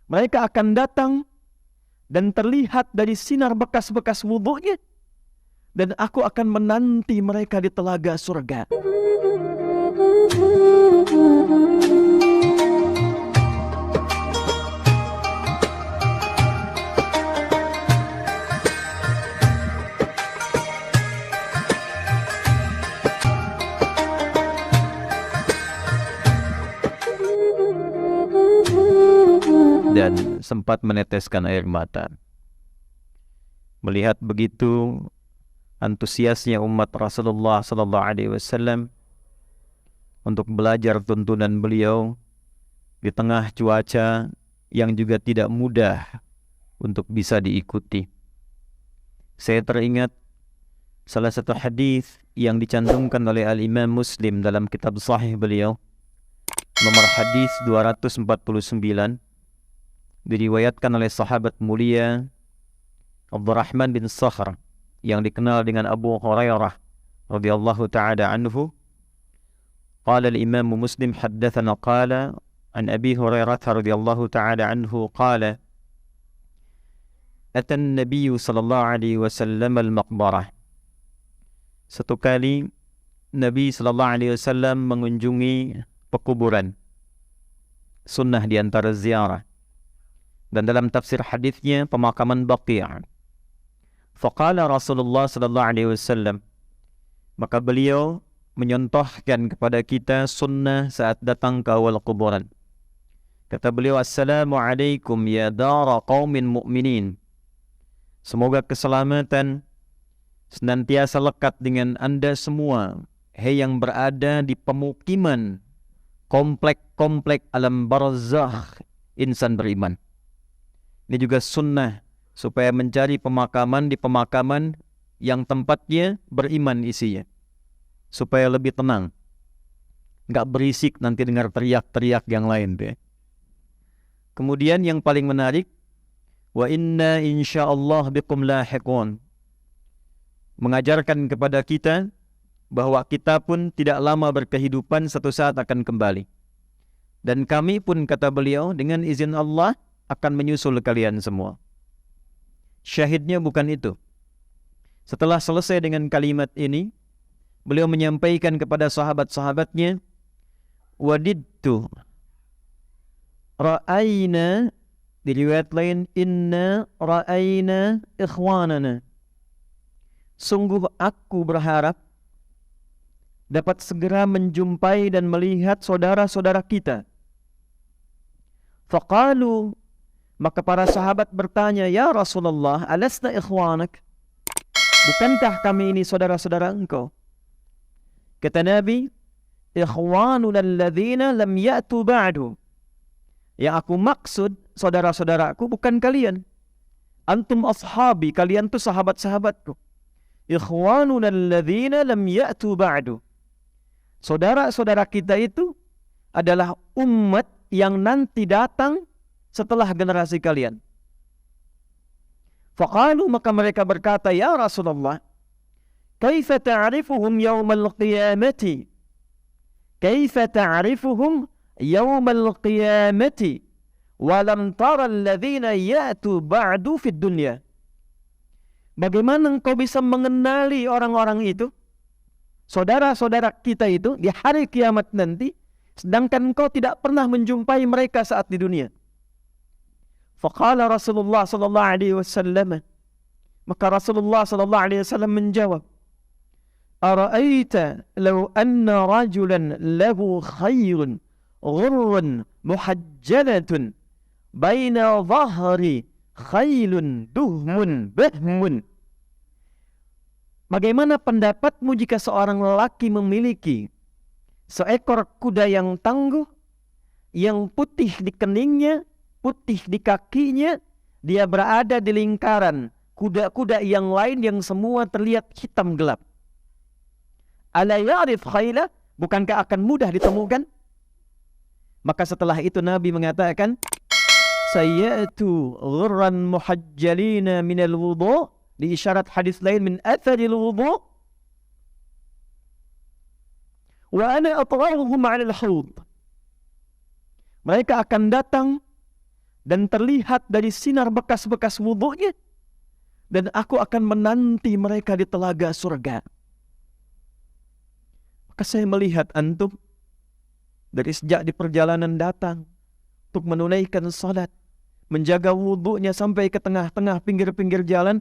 Mereka akan datang dan terlihat dari sinar bekas-bekas wudhunya, dan aku akan menanti mereka di telaga surga. Dan sempat meneteskan air mata. Melihat begitu antusiasnya umat Rasulullah sallallahu alaihi wasallam untuk belajar tuntunan beliau di tengah cuaca yang juga tidak mudah untuk bisa diikuti. Saya teringat salah satu hadis yang dicantumkan oleh Al-Imam Muslim dalam kitab sahih beliau, nomor hadis 249, diriwayatkan oleh sahabat mulia Abdurrahman bin Sakhr yang dikenal dengan Abu Hurairah radhiyallahu ta'ala anhu. Qala al-Imam Muslim haddathana qala an Abi Hurairah radhiyallahu ta'ala anhu qala ata an-nabiy sallallahu alaihi wasallam al-maqbarah. Satu kali Nabi sallallahu alaihi wasallam mengunjungi pekuburan, sunnah di antara ziarah. Dan dalam tafsir hadisnya pemakaman Baqi'. Faqala Rasulullah sallallahu alaihi wasallam, maka beliau menyontohkan kepada kita sunnah saat datang ke awal kuburan. Kata beliau, Assalamualaikum ya dara qaumin mu'minin. Semoga keselamatan senantiasa lekat dengan Anda semua, hei yang berada di pemukiman komplek-komplek alam barzakh insan beriman. Ini juga sunnah supaya mencari pemakaman di pemakaman yang tempatnya beriman isinya, supaya lebih tenang, nggak berisik nanti dengar teriak-teriak yang lain deh. Kemudian yang paling menarik, wa inna insyaallah bikum lahiqun, mengajarkan kepada kita bahwa kita pun tidak lama berkehidupan, satu saat akan kembali. Dan kami pun, kata beliau, dengan izin Allah akan menyusul kalian semua. Syahidnya bukan itu. Setelah selesai dengan kalimat ini, beliau menyampaikan kepada sahabat-sahabatnya, wadidtu ra'ayna, di riwayat lain, inna ra'ayna ikhwanana. Sungguh aku berharap dapat segera menjumpai dan melihat saudara-saudara kita. Faqalu, maka para sahabat bertanya, ya Rasulullah, alasna ikhwanak? Bukankah kami ini saudara-saudara engkau? Kata Nabi, ikhwanuna alladhina lam ya'tu ba'du. Yang aku maksud saudara-saudaraku bukan kalian. Antum ashabi, kalian tuh sahabat-sahabatku. Ikhwanuna alladhina lam ya'tu ba'du. Saudara-saudara kita itu adalah umat yang nanti datang setelah generasi kalian. Faqalu, maka mereka berkata, ya Rasulullah, kaifa ta'rifuhum yawmal qiyamati? Kaifa ta'rifuhum yawmal qiyamati walam tara alladhina ya'tu ba'du fid dunya? Bagaimana engkau bisa mengenali orang-orang itu, saudara-saudara kita itu, di hari kiamat nanti, sedangkan engkau tidak pernah menjumpai mereka saat di dunia? Faqala Rasulullah sallallahu alaihi wasallam, maka Rasulullah sallallahu alaihi wasallam menjawab, ara'aita law anna rajulan lahu khayrun ghurrun muhajjalatun baina dhahri khaylun duhmun bahmun. Bagaimana pendapatmu jika seorang lelaki memiliki seekor kuda yang tangguh, yang putih di keningnya, putih di kakinya, dia berada di lingkaran kuda-kuda yang lain yang semua terlihat hitam gelap. Ala ya'rif khayla, bukankah akan mudah ditemukan? Maka setelah itu Nabi mengatakan, sayyatu ghurran muhajjalina minal wudu', di isyarat hadis lain, min atharil wudu', wa ana atrahuhum 'alal hawd. Mereka akan datang dan terlihat dari sinar bekas-bekas wudunya, dan aku akan menanti mereka di telaga surga. Maka saya melihat antum dari sejak di perjalanan datang untuk menunaikan salat, menjaga wudunya sampai ke tengah-tengah pinggir-pinggir jalan.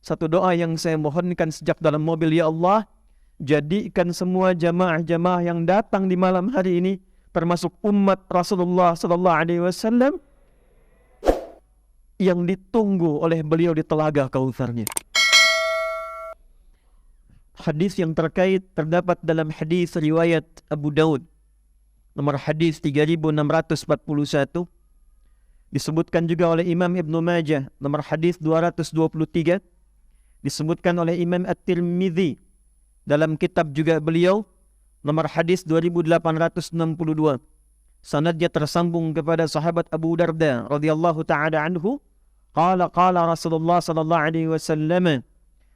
Satu doa yang saya mohonkan sejak dalam mobil, ya Allah, jadikan semua jamaah-jamaah yang datang di malam hari ini, termasuk umat Rasulullah sallallahu alaihi wasallam, yang ditunggu oleh beliau di telaga Kautsarnya. Hadis yang terkait terdapat dalam hadis riwayat Abu Daud nomor hadis 3641, disebutkan juga oleh Imam Ibnu Majah nomor hadis 223, disebutkan oleh Imam At-Tirmidzi dalam kitab juga beliau nomor hadis 2862. Sanadnya tersambung kepada sahabat Abu Darda radhiyallahu taala anhu, qala Rasulullah sallallahu alaihi wasallam,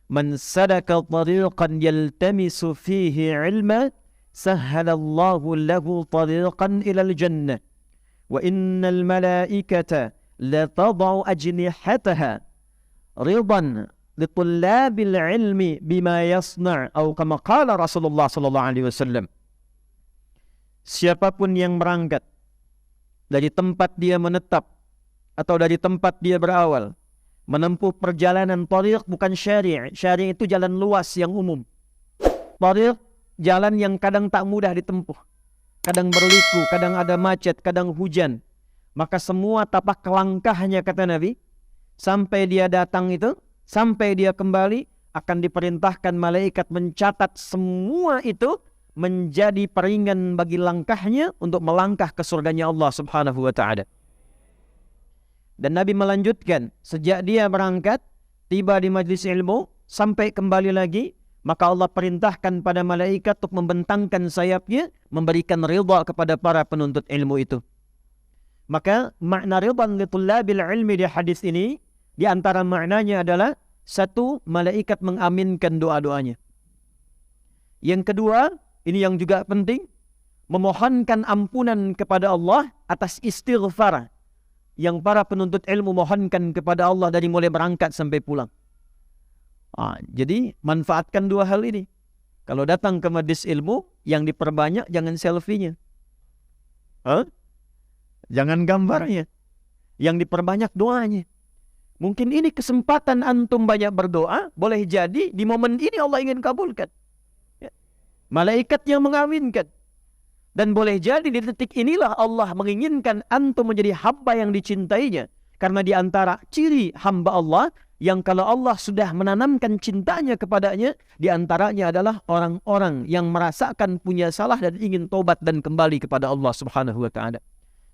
man sadaka tariqan yaltamisu fihi ilma sahhalallahu lahu tariqan ilal jannah wa innal malaikata la tad'u ajnihataha ridan litullabil ilmi bima yasna' atau kama qala Rasulullah sallallahu alaihi wasallam. Siapapun yang berangkat dari tempat dia menetap atau dari tempat dia berawal, menempuh perjalanan tariq, bukan syari'. Syari' itu jalan luas yang umum. Tariq jalan yang kadang tak mudah ditempuh, kadang berliku, kadang ada macet, kadang hujan. Maka semua tapak langkahnya, kata Nabi, sampai dia datang itu, sampai dia kembali, akan diperintahkan malaikat mencatat semua itu menjadi peringan bagi langkahnya untuk melangkah ke surganya Allah subhanahu wa ta'ala. Dan Nabi melanjutkan, sejak dia berangkat, tiba di majlis ilmu, sampai kembali lagi, maka Allah perintahkan pada malaikat untuk membentangkan sayapnya, memberikan ridha kepada para penuntut ilmu itu. Maka makna ridhan li tullabil ilmi di hadis ini, di antara maknanya adalah, satu, malaikat mengaminkan doa-doanya. Yang kedua, ini yang juga penting, memohonkan ampunan kepada Allah atas istighfar yang para penuntut ilmu mohonkan kepada Allah dari mulai berangkat sampai pulang. Jadi manfaatkan dua hal ini. Kalau datang ke majlis ilmu, yang diperbanyak jangan selfie-nya, jangan gambarnya, yang diperbanyak doanya. Mungkin ini kesempatan antum banyak berdoa, boleh jadi di momen ini Allah ingin kabulkan. Malaikat yang mengaminkan. Dan boleh jadi di detik inilah Allah menginginkan antum menjadi hamba yang dicintainya. Karena di antara ciri hamba Allah, yang kalau Allah sudah menanamkan cintanya kepadanya, di antaranya adalah orang-orang yang merasakan punya salah dan ingin tobat dan kembali kepada Allah subhanahu wa ta'ala.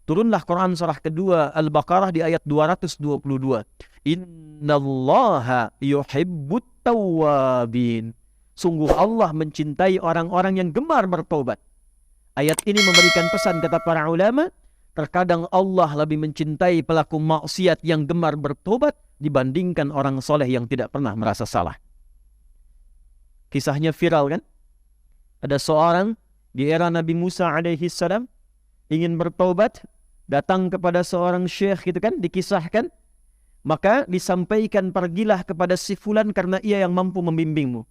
Turunlah Quran surah kedua Al-Baqarah di ayat 222. Innallaha yuhibbut tawwabin. Sungguh Allah mencintai orang-orang yang gemar bertobat. Ayat ini memberikan pesan, kata para ulama, terkadang Allah lebih mencintai pelaku maksiat yang gemar bertobat dibandingkan orang soleh yang tidak pernah merasa salah. Kisahnya viral kan? Ada seorang di era Nabi Musa alaihi salam ingin bertobat, datang kepada seorang syekh gitu kan, dikisahkan. Maka disampaikan, pergilah kepada si fulan karena ia yang mampu membimbingmu.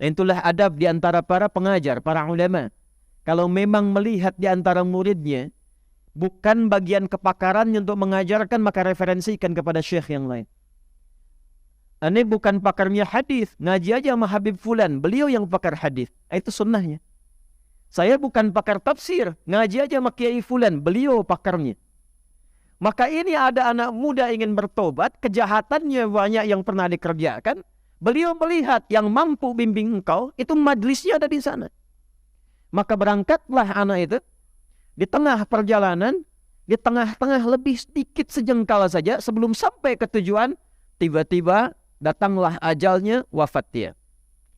Dan itulah adab di antara para pengajar, para ulama. Kalau memang melihat di antara muridnya bukan bagian kepakarannya untuk mengajarkan, maka referensikan kepada syekh yang lain. Ini bukan pakarnya hadis, ngaji aja sama Habib fulan, beliau yang pakar hadis. Itu sunnahnya. Saya bukan pakar tafsir, ngaji aja sama Kiai fulan, beliau pakarnya. Maka ini ada anak muda ingin bertobat, kejahatannya banyak yang pernah dikerjakan. Beliau melihat yang mampu bimbing engkau, itu majlisnya ada di sana. Maka berangkatlah anak itu, di tengah perjalanan, di tengah-tengah lebih sedikit sejengkal saja, sebelum sampai ke tujuan, tiba-tiba datanglah ajalnya, wafat dia.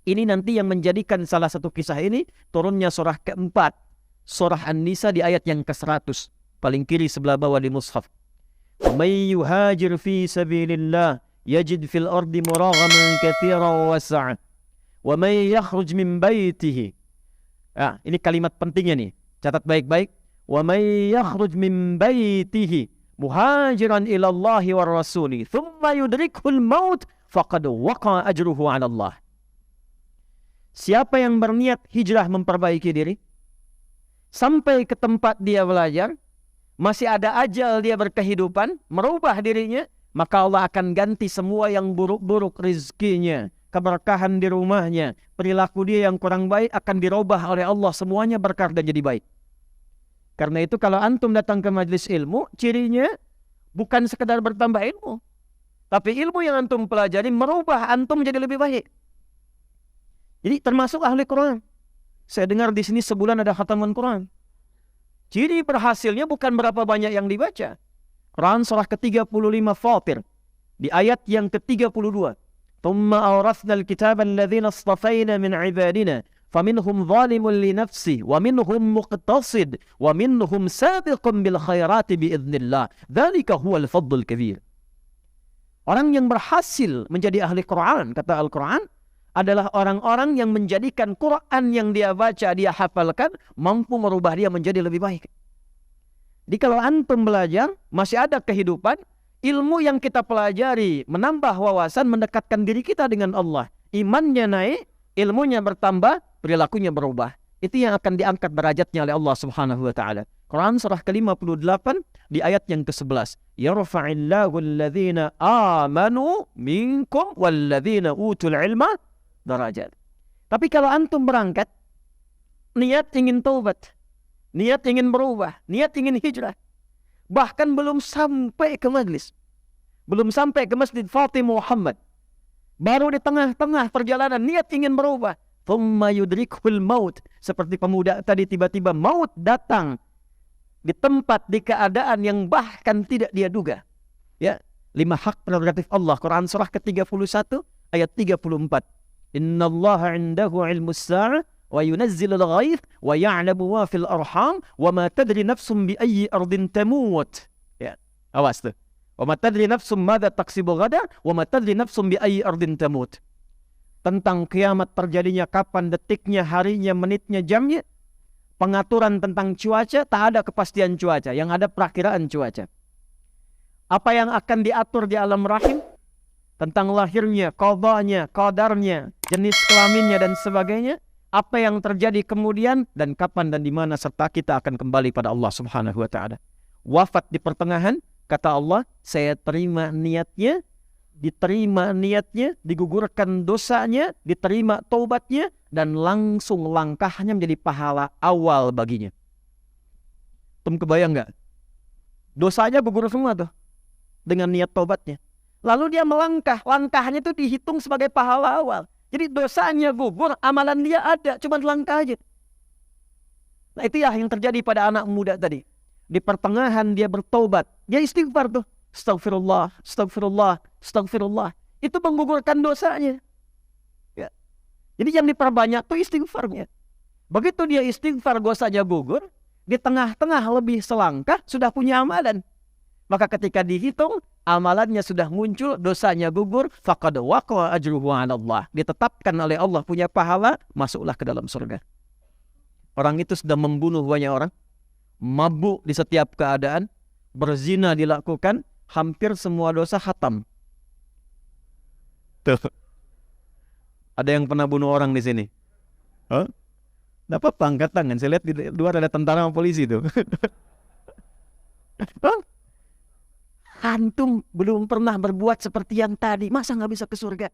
Ini nanti yang menjadikan salah satu kisah ini, turunnya surah keempat, surah An-Nisa di ayat yang ke-100, paling kiri sebelah bawah di mushaf. May yuhajir fi sabilillah yajid fil ardi muraghaman katsiran wa sa'a wa may yakhruj min baitihi. Ini kalimat pentingnya nih, catat baik-baik. Wa may yakhruj min baitihi muhajiran ila Allahi wa rasuli thumma yudrikhul maut faqad waqa ajruhu 'ala Allah. Siapa yang berniat hijrah memperbaiki diri sampai ke tempat dia belajar, masih ada ajal dia berkehidupan, merubah dirinya, maka Allah akan ganti semua yang buruk-buruk rizkinya, keberkahan di rumahnya, perilaku dia yang kurang baik akan dirubah oleh Allah, semuanya berkah dan jadi baik. Karena itu kalau antum datang ke majelis ilmu, cirinya bukan sekedar bertambah ilmu, tapi ilmu yang antum pelajari merubah antum menjadi lebih baik. Jadi termasuk ahli Quran. Saya dengar di sini sebulan ada khataman Quran. Ciri berhasilnya bukan berapa banyak yang dibaca. Quran surah ke-35 Fatir di ayat yang ke-32. Thumma awrathnal kitaba alladhina istafayna min ibadina faminhum zalimun li nafsihi wa minhum muqtasid wa minhum sabiqun bil khairati biidznillah. Dzalika huwal fadlul kabir. Orang yang berhasil menjadi ahli Quran, kata Al-Quran, adalah orang-orang yang menjadikan Quran yang dia baca, dia hafalkan, mampu merubah dia menjadi lebih baik. Jadi kalau antum belajar, masih ada kehidupan, ilmu yang kita pelajari, menambah wawasan, mendekatkan diri kita dengan Allah. Imannya naik, ilmunya bertambah, perilakunya berubah. Itu yang akan diangkat derajatnya oleh Allah Subhanahu wa Ta'ala. Quran surah ke-58 di ayat yang ke-11. Yarfa'illahu alladhina amanu minkum walladhina utul ilma darajat. Tapi kalau antum berangkat, niat ingin taubat, niat ingin berubah, niat ingin hijrah, bahkan belum sampai ke majlis, belum sampai ke Masjid Fatimah Muhammad, baru di tengah-tengah perjalanan niat ingin berubah, thumma yudrikhul maut, seperti pemuda tadi tiba-tiba maut datang di tempat, di keadaan yang bahkan tidak dia duga. Ya, 5 hak prerogatif Allah. Quran surah ke-31 ayat 34. Innallaha 'indahu 'ilmus sa'ah wa yunazzilul ghaith wa ya'lamu ma fil arham wa ma tadri nafsum bi ayyi ardin tamut. Ya, awas tuh. Wa ma tadri nafsum madza taksibu ghada wa ma tadri nafsum bi ayyi ardin tamut. Tentang kiamat terjadinya kapan, detiknya, harinya, menitnya, jamnya. Pengaturan tentang cuaca, tak ada kepastian cuaca, yang ada perakiraan cuaca. Apa yang akan diatur di alam rahim, tentang lahirnya, qadanya, qadarnya, jenis kelaminnya dan sebagainya, apa yang terjadi kemudian dan kapan dan di mana, serta kita akan kembali pada Allah Subhanahu wa Ta'ala. Wafat di pertengahan, kata Allah, saya terima niatnya, diterima niatnya, digugurkan dosanya, diterima taubatnya, dan langsung langkahnya menjadi pahala awal baginya. Tum kebayang nggak? Dosanya gugur semua tuh dengan niat taubatnya. Lalu dia melangkah, langkahnya itu dihitung sebagai pahala awal. Jadi dosanya gugur, amalan dia ada, cuma langkah aja. Nah itu ya yang terjadi pada anak muda tadi. Di pertengahan dia bertaubat, dia istighfar tuh. Astagfirullah, astagfirullah, astagfirullah. Itu menggugurkan dosanya. Ya. Jadi yang diperbanyak tuh istighfarnya. Begitu dia istighfar, dosanya gugur, di tengah-tengah lebih selangkah sudah punya amalan. Maka ketika dihitung, amalannya sudah muncul, dosanya gugur, faqad waqa ajruhu 'ala Allah. Ditetapkan oleh Allah punya pahala, masuklah ke dalam surga. Orang itu sudah membunuh banyak orang, mabuk di setiap keadaan, berzina dilakukan, hampir semua dosa khatam. Tuh. Ada yang pernah bunuh orang di sini? Hah? Nggak apa-apa, angkat tangan. Saya lihat di luar ada tentara sama polisi tuh. Hah? Antum belum pernah berbuat seperti yang tadi, masa nggak bisa ke surga?